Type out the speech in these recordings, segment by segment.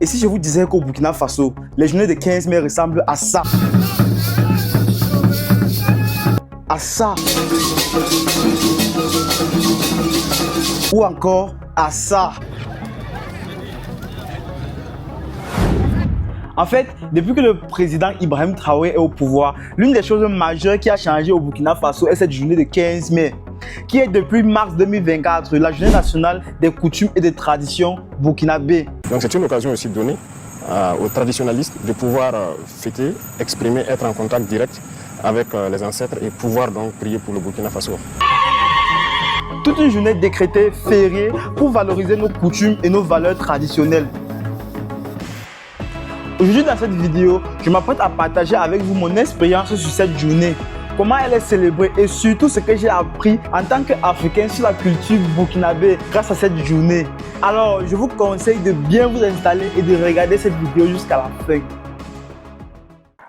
Et si je vous disais qu'au Burkina Faso, les journées de 15 mai ressemblent à ça? À ça. Ou encore à ça. En fait, depuis que le président Ibrahim Traoré est au pouvoir, l'une des choses majeures qui a changé au Burkina Faso est cette journée de 15 mai, qui est depuis mars 2024 la journée nationale des coutumes et des traditions burkinabées. Donc c'est une occasion aussi donnée aux traditionalistes de pouvoir fêter, exprimer, être en contact direct avec les ancêtres et pouvoir donc prier pour le Burkina Faso. Toute une journée décrétée, fériée, pour valoriser nos coutumes et nos valeurs traditionnelles. Aujourd'hui dans cette vidéo, je m'apprête à partager avec vous mon expérience sur cette journée, comment elle est célébrée et surtout ce que j'ai appris en tant qu'Africain sur la culture burkinabé grâce à cette journée. Alors, je vous conseille de bien vous installer et de regarder cette vidéo jusqu'à la fin.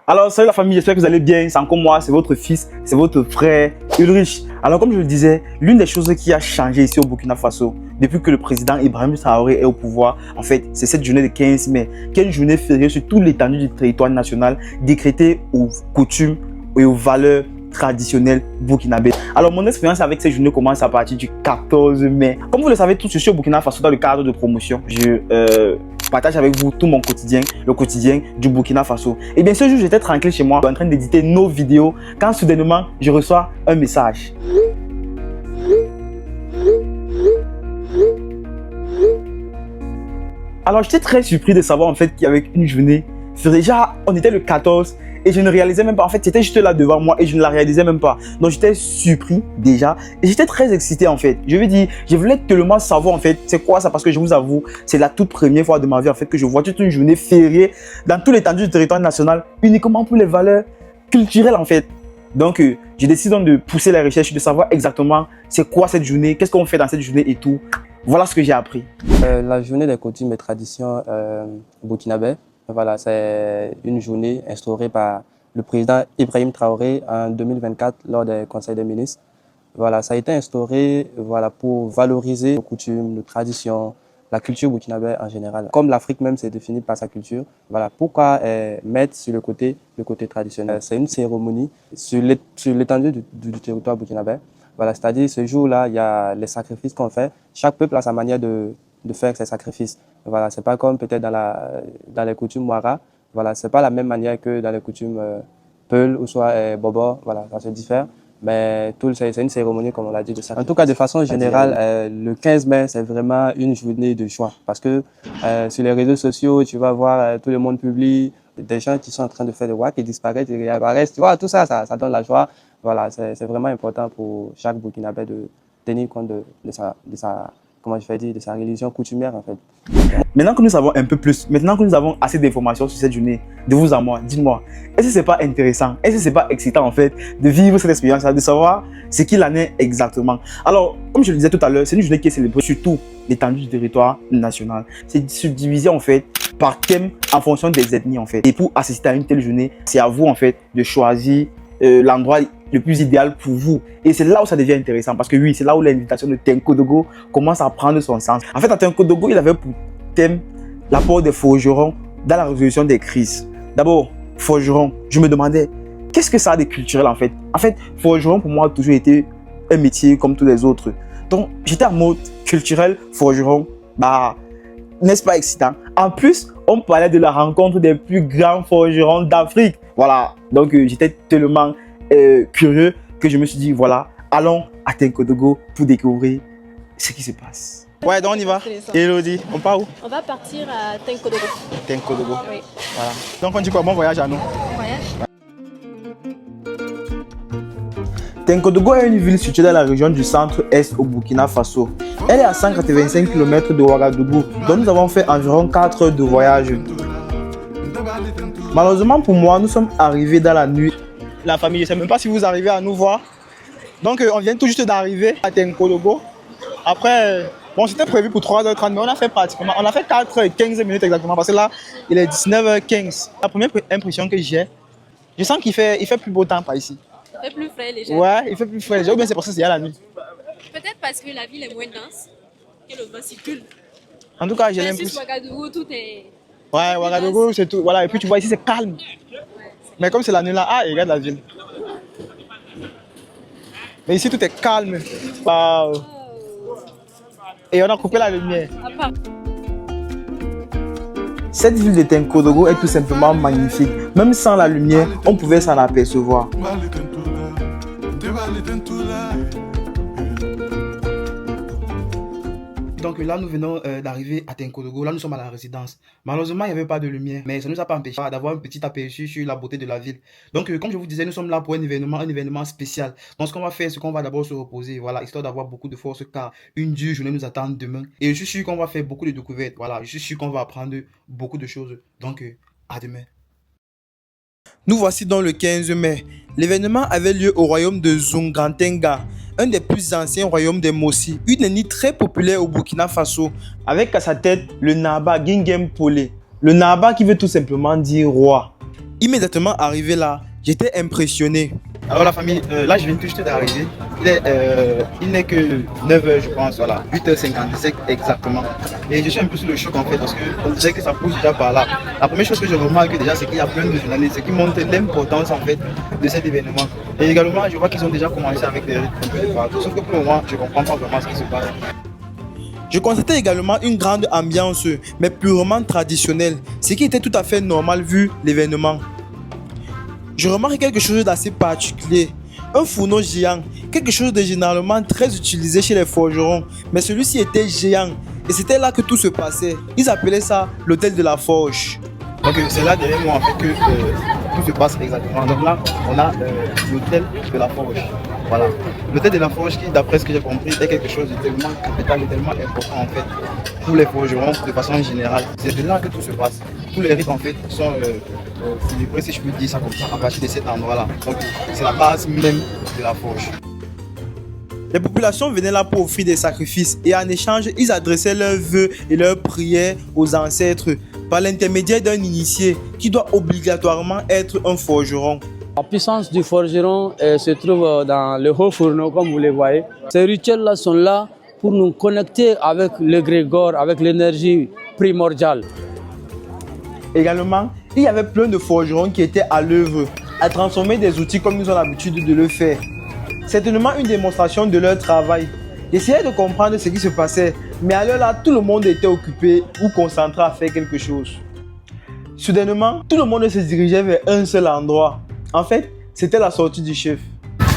Alors, salut la famille, j'espère que vous allez bien. C'est encore moi, c'est votre fils, c'est votre frère Ulrich. Alors, comme je le disais, l'une des choses qui a changé ici au Burkina Faso, depuis que le président Ibrahim Traoré est au pouvoir, en fait, c'est cette journée de 15 mai, qui est une journée fériée sur toute l'étendue du territoire national, décrétée aux coutumes et aux valeurs traditionnelles burkinabées. Alors, mon expérience avec cette journée commence à partir du 14 mai. Comme vous le savez tous, je suis au Burkina Faso dans le cadre de promotion. Je partage avec vous tout mon quotidien, le quotidien du Burkina Faso. Et bien ce jour, j'étais tranquille chez moi, en train d'éditer nos vidéos, quand soudainement, je reçois un message. Alors, j'étais très surpris de savoir en fait qu'il y avait une journée. Déjà, on était le 14 et je ne réalisais même pas. En fait, c'était juste là devant moi et je ne la réalisais même pas. Donc, j'étais surpris déjà et j'étais très excité en fait. Je veux dire, je voulais tellement savoir en fait c'est quoi ça parce que je vous avoue, c'est la toute première fois de ma vie en fait que je vois toute une journée fériée dans tout l'étendue du territoire national uniquement pour les valeurs culturelles en fait. Donc, je décide donc de pousser la recherche, de savoir exactement c'est quoi cette journée, qu'est-ce qu'on fait dans cette journée et tout. Voilà ce que j'ai appris. La journée des coutumes et traditions burkinabé, voilà, c'est une journée instaurée par le président Ibrahim Traoré en 2024 lors des conseils des ministres. Voilà, ça a été instauré voilà, pour valoriser nos coutumes, nos traditions, la culture burkinabé en général. Comme l'Afrique même s'est définie par sa culture, voilà, pourquoi mettre sur le côté traditionnel? C'est une cérémonie sur l'étendue du territoire burkinabé. Voilà, c'est-à-dire ce jour-là, il y a les sacrifices qu'on fait. Chaque peuple a sa manière de faire ses sacrifices. Voilà, c'est pas comme peut-être dans les coutumes Ouara. Voilà, c'est pas la même manière que dans les coutumes Peul ou soit Bobo. Voilà, ça se diffère. Mais c'est une cérémonie, comme on l'a dit, de sacrifice. En tout cas, de façon générale, le 15 mai, c'est vraiment une journée de joie. Parce que sur les réseaux sociaux, tu vas voir tout le monde publie des gens qui sont en train de faire des WAC, qui disparaissent, qui réapparaissent. Tu vois, tout ça, ça donne la joie. Voilà, c'est vraiment important pour chaque Burkinabé de tenir compte de sa religion coutumière en fait. Maintenant que nous savons un peu plus, maintenant que nous avons assez d'informations sur cette journée, de vous à moi, dites-moi, est-ce que c'est pas intéressant, est-ce que c'est pas excitant en fait de vivre cette expérience-là, de savoir ce qu'il en est exactement? Alors, comme je le disais tout à l'heure, c'est une journée qui est célébrée sur tout l'étendue du territoire national. C'est subdivisé en fait par thème en fonction des ethnies en fait. Et pour assister à une telle journée, c'est à vous en fait de choisir l'endroit le plus idéal pour vous. Et c'est là où ça devient intéressant parce que oui, c'est là où l'invitation de Tenko Dogo commence à prendre son sens. En fait, à Tenko Dogo, il avait pour thème l'apport des forgerons dans la résolution des crises. D'abord, forgeron, je me demandais, qu'est-ce que ça a de culturel en fait? En fait, forgeron pour moi a toujours été un métier comme tous les autres. Donc, j'étais en mode culturel, forgeron, bah, n'est-ce pas excitant? En plus, on parlait de la rencontre des plus grands forgerons d'Afrique. Voilà, donc j'étais tellement curieux que je me suis dit, voilà, allons à Tenko Dogo pour découvrir ce qui se passe. Ouais, donc on y va. Elodie, on part où? On va partir à Tenko Dogo. Tenko Dogo. Oui. Voilà. Donc on dit quoi? Bon voyage à nous. Bon voyage. Tenko Dogo est une ville située dans la région du centre-est au Burkina Faso. Elle est à 185 km de Ouagadougou, donc nous avons fait environ 4 heures de voyage. Malheureusement pour moi, nous sommes arrivés dans la nuit. La famille, je ne sais même pas si vous arrivez à nous voir. Donc on vient tout juste d'arriver à Tenko Dogo. Après, bon, c'était prévu pour 3h30, mais on a fait 4h15 minutes exactement, parce que là, il est 19h15. La première impression que j'ai, je sens qu'il fait plus beau temps par ici. Il fait plus frais, léger. Ouais, il fait plus frais, léger, ou bien c'est pour ça que c'est à la nuit. Peut-être parce que la ville est moins dense, que le vent circule. En tout cas, j'ai Sur l'impression... Ouagadougou, tout est Ouais, Ouagadougou, c'est tout. Voilà, et puis tu vois ici, c'est calme. Mais comme c'est la nuit là, ah, regarde la ville. Mais ici, tout est calme. Waouh. Et on a coupé la lumière. Cette ville de Tenkodogo est tout simplement magnifique. Même sans la lumière, on pouvait s'en apercevoir. Donc là, nous venons d'arriver à Tenkodogo. Là, nous sommes à la résidence. Malheureusement, il n'y avait pas de lumière, mais ça ne nous a pas empêché d'avoir un petit aperçu sur la beauté de la ville. Donc, comme je vous disais, nous sommes là pour un événement spécial. Donc, ce qu'on va faire, c'est qu'on va d'abord se reposer, voilà, histoire d'avoir beaucoup de force, car une dure journée nous attend demain. Et je suis sûr qu'on va faire beaucoup de découvertes. Voilà, je suis sûr qu'on va apprendre beaucoup de choses. Donc, à demain. Nous voici dans le 15 mai. L'événement avait lieu au royaume de Zungantenga, un des plus anciens royaumes des Mossi, une ethnie très populaire au Burkina Faso, avec à sa tête le Naba Gingem Pole. Le Naba qui veut tout simplement dire roi. Immédiatement arrivé là, j'étais impressionné. Alors la famille, là je viens tout juste d'arriver. Il n'est que 9h je pense, voilà, 8h57 exactement. Et je suis un peu sous le choc en fait parce qu'on dirait que ça pousse déjà par là. La première chose que je remarque déjà c'est qu'il y a plein de journalistes, ce qui montre l'importance en fait de cet événement. Et également je vois qu'ils ont déjà commencé avec des rythmes partout. Sauf que pour le moment je ne comprends pas vraiment ce qui se passe. Je constatais également une grande ambiance, mais purement traditionnelle, ce qui était tout à fait normal vu l'événement. Je remarque quelque chose d'assez particulier. Un fourneau géant, quelque chose de généralement très utilisé chez les forgerons, mais celui-ci était géant et c'était là que tout se passait. Ils appelaient ça l'hôtel de la forge. Donc c'est là derrière moi en fait que tout se passe exactement. Donc là on a l'hôtel de la forge. Voilà. L'hôtel de la forge qui, d'après ce que j'ai compris, est quelque chose de tellement capital et tellement important en fait pour les forgerons de façon générale. C'est de là que tout se passe. Tous les rites en fait sont célébrés, si je peux dire ça comme ça, à partir de cet endroit-là. Donc c'est la base même de la forge. Les populations venaient là pour offrir des sacrifices et en échange, ils adressaient leurs vœux et leurs prières aux ancêtres par l'intermédiaire d'un initié qui doit obligatoirement être un forgeron. La puissance du forgeron se trouve dans le haut fourneau, comme vous le voyez. Ces rituels-là sont là pour nous connecter avec le grégor, avec l'énergie primordiale. Également, il y avait plein de forgerons qui étaient à l'œuvre, à transformer des outils comme ils ont l'habitude de le faire. C'est tellement une démonstration de leur travail. J'essayais de comprendre ce qui se passait, mais à l'heure là, tout le monde était occupé ou concentré à faire quelque chose. Soudainement, tout le monde se dirigeait vers un seul endroit. En fait, c'était la sortie du chef.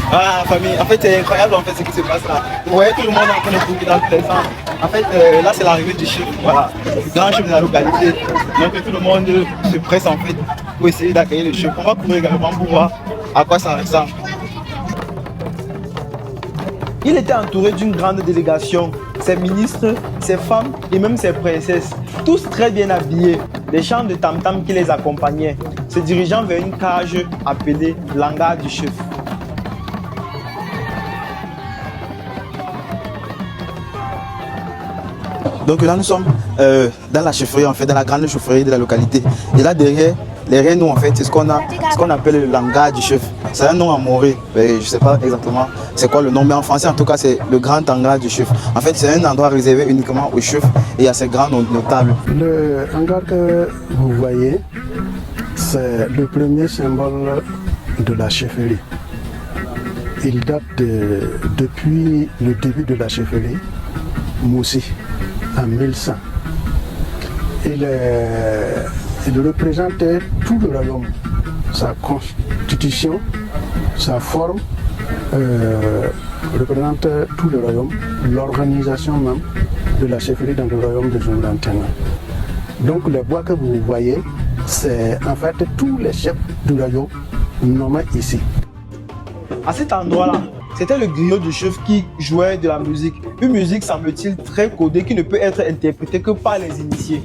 Ah, famille, en fait, c'est incroyable en fait ce qui se passe là. Vous voyez, tout le monde est en train de courir dans le présent. En fait, là, c'est l'arrivée du chef, voilà, le grand chef de la localité. Donc, tout le monde se presse en fait pour essayer d'accueillir le chef. On va courir également pour voir à quoi ça ressemble. Il était entouré d'une grande délégation, ses ministres, ses femmes et même ses princesses, tous très bien habillés, des chants de tam-tam qui les accompagnaient, se dirigeant vers une cage appelée l'hangar du chef. Donc là nous sommes dans la chefferie, en fait, dans la grande chefferie de la localité. Et là derrière nous en fait, c'est ce qu'on appelle le hangar du chef. C'est un nom à Morée, je ne sais pas exactement c'est quoi le nom, mais en français en tout cas c'est le grand hangar du chef. En fait c'est un endroit réservé uniquement aux chefs et à ses grands notables. Le hangar que vous voyez, c'est le premier symbole de la chefferie. Il date depuis le début de la chefferie, Moussi, en 1100. Il représentait tout le royaume, sa constitution, sa forme, représente tout le royaume, l'organisation même de la chefferie dans le royaume de Zungantenga. Donc les bois que vous voyez, c'est en fait tous les chefs du royaume nommés ici. À cet endroit-là, c'était le griot du chef qui jouait de la musique. Une musique, semble-t-il, très codée qui ne peut être interprétée que par les initiés.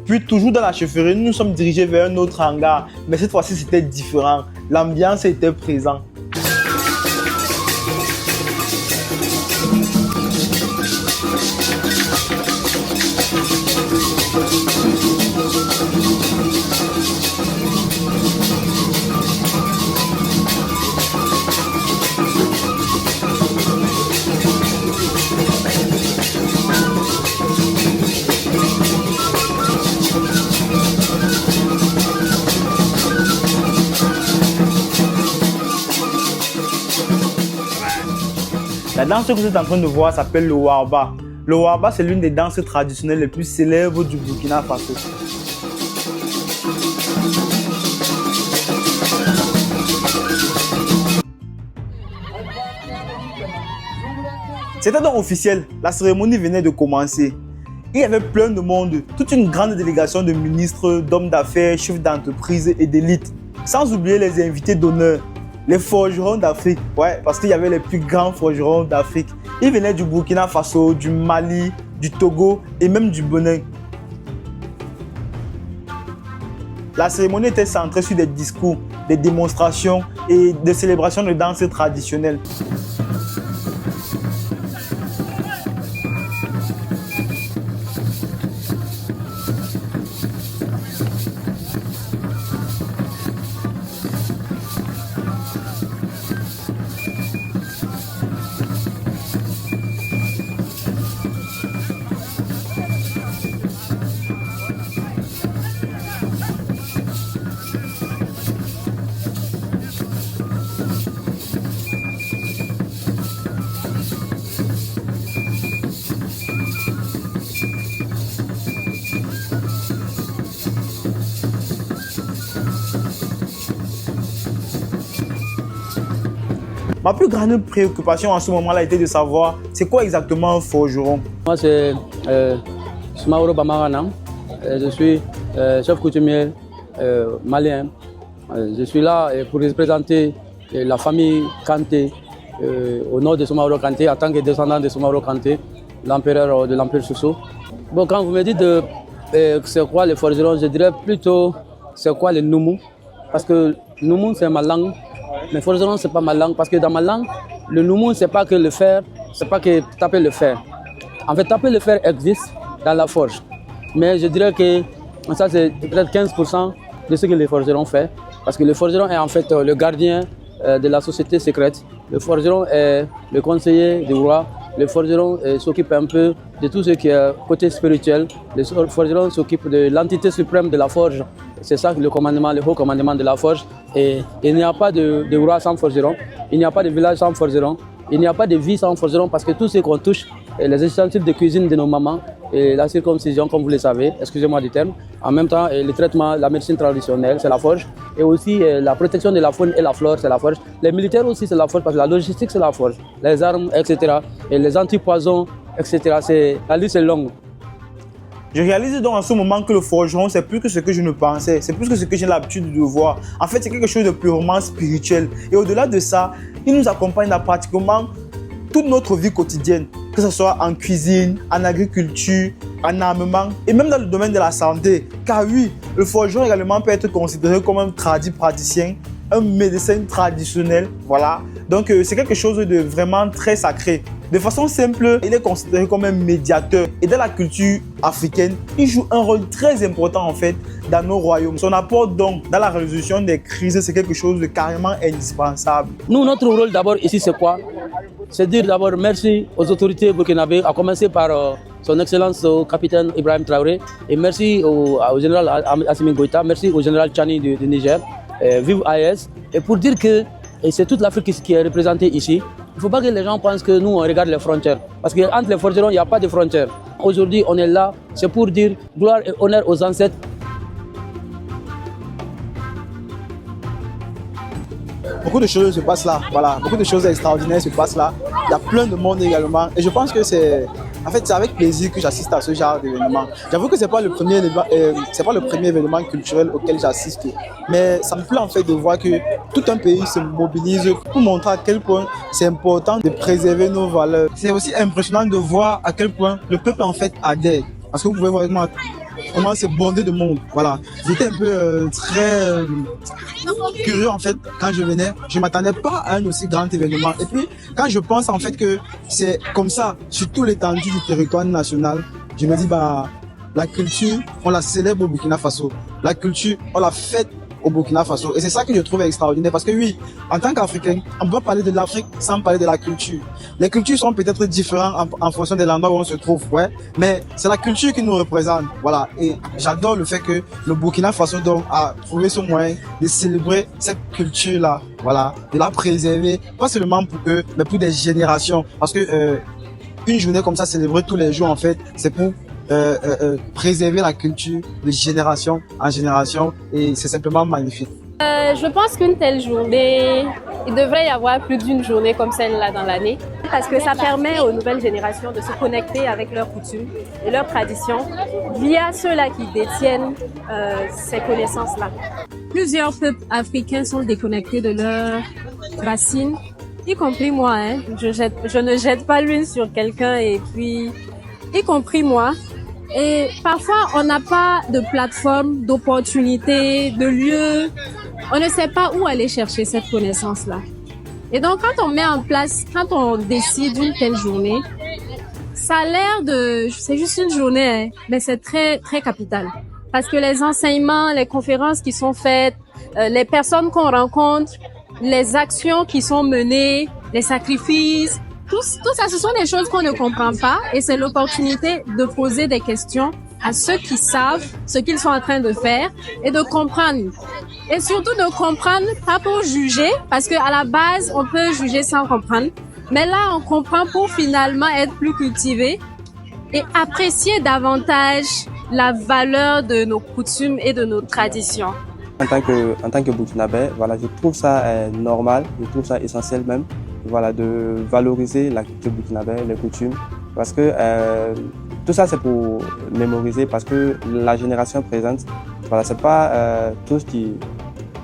Puis toujours dans la chefferie, nous nous sommes dirigés vers un autre hangar, mais cette fois-ci c'était différent. L'ambiance était présente. La danse que vous êtes en train de voir s'appelle le Warba. Le Warba, c'est l'une des danses traditionnelles les plus célèbres du Burkina Faso. C'était donc officiel, la cérémonie venait de commencer. Il y avait plein de monde, toute une grande délégation de ministres, d'hommes d'affaires, chefs d'entreprise et d'élite. Sans oublier les invités d'honneur, les forgerons d'Afrique. Ouais, parce qu'il y avait les plus grands forgerons d'Afrique. Ils venaient du Burkina Faso, du Mali, du Togo et même du Bénin. La cérémonie était centrée sur des discours, des démonstrations et des célébrations de danse traditionnelles. Ma plus grande préoccupation à ce moment-là était de savoir c'est quoi exactement un forgeron. Moi, c'est Soumaoro Bamaranam. Je suis chef coutumier malien. Je suis là pour représenter la famille Kanté au nord de Soumaoro Kanté, en tant que descendant de Soumaoro Kanté, l'empereur de l'Empire Sosso. Bon, quand vous me dites c'est quoi les forgerons, je dirais plutôt c'est quoi les Noumou. Parce que Noumou, c'est ma langue. Mais forgeron, ce n'est pas ma langue, parce que dans ma langue, le noumou, ce n'est pas que le fer, ce n'est pas que taper le fer. En fait, taper le fer existe dans la forge. Mais je dirais que ça, c'est peut-être 15% de ce que les forgerons font. Parce que le forgeron est en fait le gardien de la société secrète. Le forgeron est le conseiller du roi. Le forgeron s'occupe un peu de tout ce qui est côté spirituel. Le forgeron s'occupe de l'entité suprême de la forge. C'est ça le commandement, le haut commandement de la forge. Et il n'y a pas de roi sans forgeron. Il n'y a pas de village sans forgeron. Il n'y a pas de vie sans forgeron parce que tout ce qu'on touche, les ustensiles de cuisine de nos mamans, et la circoncision, comme vous le savez, excusez-moi du terme, en même temps, le traitement, la médecine traditionnelle, c'est la forge. Et aussi la protection de la faune et la flore, c'est la forge. Les militaires aussi, c'est la forge parce que la logistique, c'est la forge. Les armes, etc. Et les antipoisons, etc. La liste est longue. Je réalise donc en ce moment que le forgeron, c'est plus que ce que je ne pensais, c'est plus que ce que j'ai l'habitude de voir. En fait, c'est quelque chose de purement spirituel. Et au-delà de ça, il nous accompagne dans pratiquement toute notre vie quotidienne, que ce soit en cuisine, en agriculture, en armement et même dans le domaine de la santé. Car oui, le forgeron également peut être considéré comme un praticien, un médecin traditionnel, voilà. Donc c'est quelque chose de vraiment très sacré. De façon simple, il est considéré comme un médiateur. Et dans la culture africaine, il joue un rôle très important en fait dans nos royaumes. Son apport donc dans la résolution des crises, c'est quelque chose de carrément indispensable. Nous, notre rôle d'abord ici, c'est quoi? C'est dire d'abord merci aux autorités burkinabées, à commencer par son Excellence au capitaine Ibrahim Traoré, et merci au général Assimi Goïta, merci au général Tchani du Niger, vive AES, et pour dire que c'est toute l'Afrique qui est représentée ici. Il ne faut pas que les gens pensent que nous, on regarde les frontières. Parce qu'entre les forgerons, il n'y a pas de frontières. Aujourd'hui, on est là, c'est pour dire gloire et honneur aux ancêtres. Beaucoup de choses se passent là, voilà. Beaucoup de choses extraordinaires se passent là. Il y a plein de monde également. Et je pense que c'est avec plaisir que j'assiste à ce genre d'événement. J'avoue que ce n'est pas le premier événement culturel auquel j'assiste. Mais ça me plaît en fait de voir que tout un pays se mobilise pour montrer à quel point c'est important de préserver nos valeurs. C'est aussi impressionnant de voir à quel point le peuple en fait adhère. Parce que vous pouvez voir avec moi comment c'est bondé de monde. Voilà. J'étais un peu très curieux en fait quand je venais. Je ne m'attendais pas à un aussi grand événement. Et puis quand je pense en fait que c'est comme ça sur tout l'étendue du territoire national, je me dis la culture, on la célèbre au Burkina Faso. La culture, on la fête au Burkina Faso. Et c'est ça que je trouve extraordinaire parce que oui, en tant qu'Africain, on peut parler de l'Afrique sans parler de la culture. Les cultures sont peut-être différentes en fonction de l'endroit où on se trouve, ouais, mais c'est la culture qui nous représente, voilà. Et j'adore le fait que le Burkina Faso donc a trouvé ce moyen de célébrer cette culture-là, voilà, de la préserver, pas seulement pour eux, mais pour des générations, parce que une journée comme ça célébrée tous les jours en fait, c'est pour préserver la culture de génération en génération et c'est simplement magnifique. Je pense qu'une telle journée, il devrait y avoir plus d'une journée comme celle-là dans l'année parce que ça permet aux nouvelles générations de se connecter avec leurs coutumes et leurs traditions via ceux-là qui détiennent ces connaissances-là. Plusieurs peuples africains sont déconnectés de leurs racines, y compris moi. Je ne jette pas l'une sur quelqu'un et puis, y compris moi. Et parfois, on n'a pas de plateforme, d'opportunité, de lieu. On ne sait pas où aller chercher cette connaissance-là. Et donc, quand on met en place, quand on décide d'une telle journée, ça a l'air c'est juste une journée, mais c'est très, très capital. Parce que les enseignements, les conférences qui sont faites, les personnes qu'on rencontre, les actions qui sont menées, les sacrifices, tout ça, ce sont des choses qu'on ne comprend pas et c'est l'opportunité de poser des questions à ceux qui savent ce qu'ils sont en train de faire et de comprendre. Et surtout de comprendre, pas pour juger, parce qu'à la base, on peut juger sans comprendre. Mais là, on comprend pour finalement être plus cultivé et apprécier davantage la valeur de nos coutumes et de nos traditions. En tant que Burkinabé, voilà, je trouve ça normal, je trouve ça essentiel même, voilà, de valoriser la culture burkinabé, les coutumes, parce que tout ça c'est pour mémoriser, parce que la génération présente, voilà, c'est pas tous qui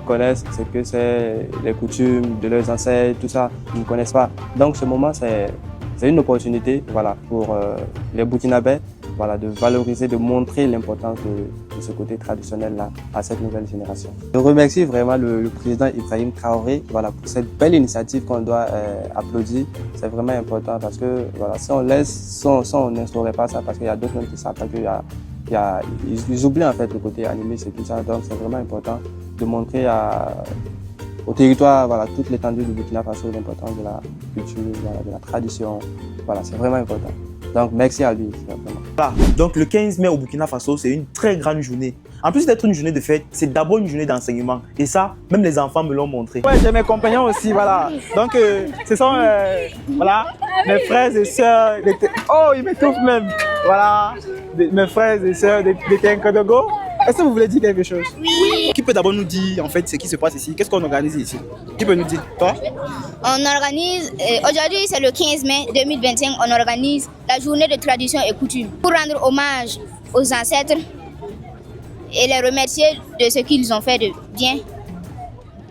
connaissent ce que c'est les coutumes de leurs ancêtres, tout ça, ils ne connaissent pas. Donc ce moment c'est une opportunité, voilà, pour les Burkinabés, voilà, de valoriser, de montrer l'importance de ce côté traditionnel-là à cette nouvelle génération. Je remercie vraiment le président Ibrahim Traoré, voilà, pour cette belle initiative qu'on doit applaudir. C'est vraiment important parce que voilà, si on laisse, si on n'instaurait pas ça, parce qu'il y a d'autres même qui savent pas ils oublient en fait le côté animiste et tout ça. Donc c'est vraiment important de montrer au territoire, voilà, toute l'étendue du Burkina Faso, l'importance de la culture, voilà, de la tradition. Voilà, c'est vraiment important. Donc, merci à lui. Voilà. Donc, le 15 mai au Burkina Faso, c'est une très grande journée. En plus d'être une journée de fête, c'est d'abord une journée d'enseignement. Et ça, même les enfants me l'ont montré. Ouais, j'ai mes compagnons aussi, voilà. Donc, ce sont voilà, mes frères et sœurs. Oh, ils m'étouffent même. Voilà, mes frères et sœurs de Tinkodogo. Est-ce que vous voulez dire quelque chose? Oui. Qui peut d'abord nous dire en fait ce qui se passe ici? Qu'est-ce qu'on organise ici? Qui peut nous dire? Toi? On organise, aujourd'hui c'est le 15 mai 2025, on organise la journée de tradition et coutume pour rendre hommage aux ancêtres et les remercier de ce qu'ils ont fait de bien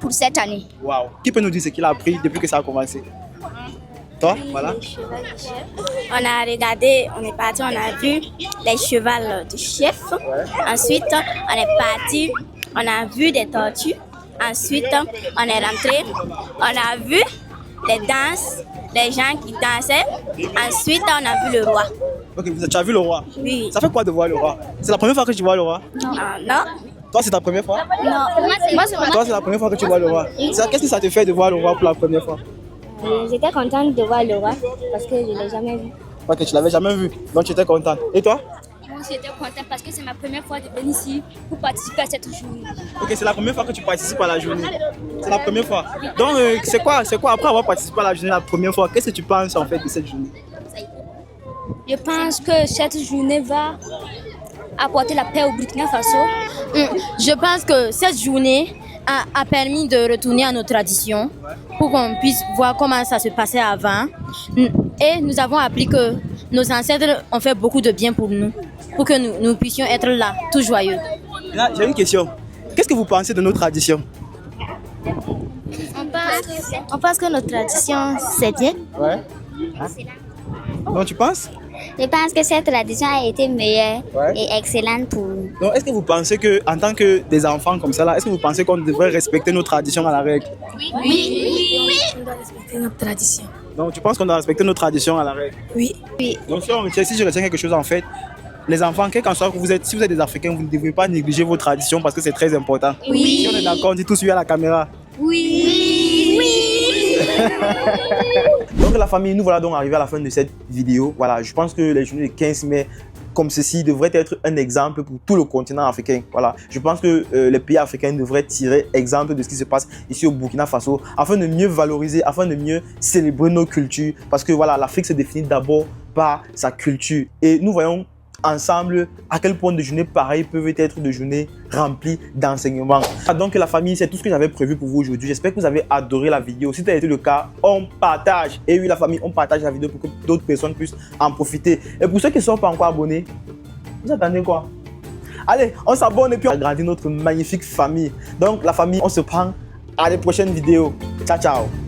pour cette année. Waouh. Qui peut nous dire ce qu'il a appris depuis que ça a commencé? Toi, voilà. On a regardé, on est parti, on a vu les chevals du chef. Ouais. Ensuite, on est parti, on a vu des tortues. Ensuite, on est rentré, on a vu les danses, les gens qui dansaient. Ensuite, on a vu le roi. Ok, tu as vu le roi? Oui. Ça fait quoi de voir le roi? C'est la première fois que tu vois le roi? Non. Toi, c'est ta première fois? Non. Toi, c'est la première fois que tu vois le roi? Qu'est-ce que ça te fait de voir le roi pour la première fois? J'étais contente de voir le roi parce que je ne l'ai jamais vu. Ok, tu ne l'avais jamais vu, donc tu étais contente. Et toi? Moi aussi, j'étais contente parce que c'est ma première fois de venir ici pour participer à cette journée. Ok, c'est la première fois que tu participes à la journée. C'est la première fois. Donc, c'est quoi après avoir participé à la journée la première fois, qu'est-ce que tu penses en fait de cette journée? Je pense que cette journée va apporter la paix au Burkina Faso. Je pense que cette journée a permis de retourner à nos traditions pour qu'on puisse voir comment ça se passait avant. Et nous avons appris que nos ancêtres ont fait beaucoup de bien pour nous, pour que nous puissions être là, tout joyeux. Là, j'ai une question. Qu'est-ce que vous pensez de nos traditions? On pense que notre tradition, c'est bien. Ouais. Donc tu penses? Je pense que cette tradition a été meilleure et excellente pour nous. Donc est-ce que vous pensez qu'en tant que des enfants comme ça, là, est-ce que vous pensez qu'on devrait respecter nos traditions à la règle? Oui. On doit respecter notre tradition. Donc tu penses qu'on doit respecter nos traditions à la règle? Oui. Donc si je retiens quelque chose en fait, les enfants, quel qu'en soit que vous êtes, si vous êtes des Africains, vous ne devez pas négliger vos traditions parce que c'est très important. Oui. Si on est d'accord, on dit tous oui à la caméra. Oui. Donc la famille, nous voilà donc arrivés à la fin de cette vidéo. Voilà, je pense que les journées du 15 mai comme ceci devraient être un exemple pour tout le continent africain. Voilà, je pense que les pays africains devraient tirer exemple de ce qui se passe ici au Burkina Faso afin de mieux valoriser, afin de mieux célébrer nos cultures. Parce que voilà, l'Afrique se définit d'abord par sa culture. Et nous voyons ensemble à quel point de journées pareilles peuvent être de journées remplies d'enseignements. Donc la famille, c'est tout ce que j'avais prévu pour vous aujourd'hui. J'espère que vous avez adoré la vidéo. Si ça a été le cas, on partage. Et oui la famille, on partage la vidéo pour que d'autres personnes puissent en profiter. Et pour ceux qui ne sont pas encore abonnés, vous attendez quoi? Allez, on s'abonne et puis on agrandit notre magnifique famille. Donc la famille, on se prend à les prochaines vidéos. Ciao, ciao.